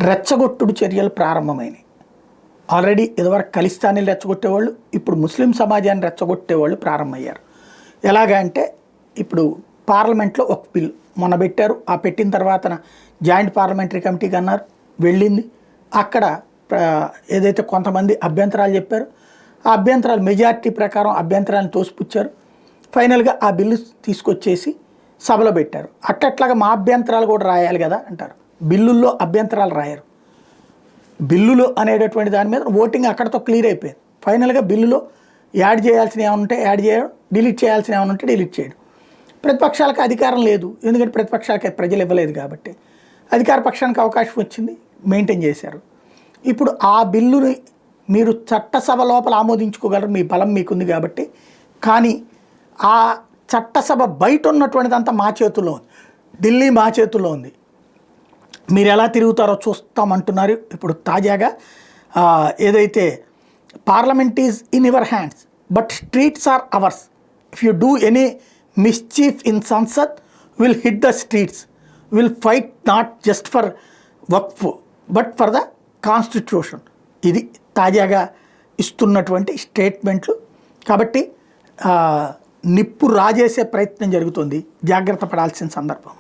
రెచ్చగొట్టుడు చర్యలు ప్రారంభమైనాయి. ఆల్రెడీ ఇదివరకు ఖలిస్తానీ రెచ్చగొట్టేవాళ్ళు, ఇప్పుడు ముస్లిం సమాజాన్ని రెచ్చగొట్టేవాళ్ళు ప్రారంభమయ్యారు. ఎలాగా అంటే ఇప్పుడు పార్లమెంట్లో ఒక బిల్లు మొన్న పెట్టారు. ఆ పెట్టిన తర్వాత జాయింట్ పార్లమెంటరీ కమిటీకి అన్నారు, వెళ్ళింది. అక్కడ ఏదైతే కొంతమంది అభ్యంతరాలు చెప్పారు, ఆ అభ్యంతరాలు మెజారిటీ ప్రకారం అభ్యంతరాలను తోసిపుచ్చారు. ఫైనల్గా ఆ బిల్లు తీసుకొచ్చేసి సభలో పెట్టారు. అట్లట్లాగా మా అభ్యంతరాలు కూడా రాయాలి కదా అంటారు. బిల్లుల్లో అభ్యంతరాలు రాయరు. బిల్లులు అనేటటువంటి దాని మీద ఓటింగ్ అక్కడతో క్లియర్ అయిపోయింది. ఫైనల్గా బిల్లులో యాడ్ చేయాల్సిన ఏమైనా ఉంటే యాడ్ చేయడం, డిలీట్ చేయాల్సిన ఏమైనా ఉంటే డిలీట్ చేయడం. ప్రతిపక్షాలకు అధికారం లేదు, ఎందుకంటే ప్రతిపక్షాలకి ప్రజలు ఇవ్వలేదు కాబట్టి. అధికార పక్షానికి అవకాశం వచ్చింది, మెయింటైన్ చేశారు. ఇప్పుడు ఆ బిల్లుని మీరు చట్టసభ లోపల ఆమోదించుకోగలరు, మీ బలం మీకుంది కాబట్టి. కానీ ఆ చట్టసభ బయట ఉన్నటువంటిదంతా మా చేతుల్లో ఉంది, ఢిల్లీ మా చేతుల్లో ఉంది, మీరు ఎలా తిరుగుతారో చూస్తామంటున్నారు. ఇప్పుడు తాజాగా ఏదైతే parliament is in your hands but streets are ours, if you do any mischief in Sansad will hit the streets, will fight not just for Waqf but for the constitution. ఇది తాజాగా ఇస్తున్నటువంటి స్టేట్మెంట్లు. కాబట్టి నిప్పు రాజేసే ప్రయత్నం జరుగుతుంది, జాగ్రత్త పడాల్సిన సందర్భం.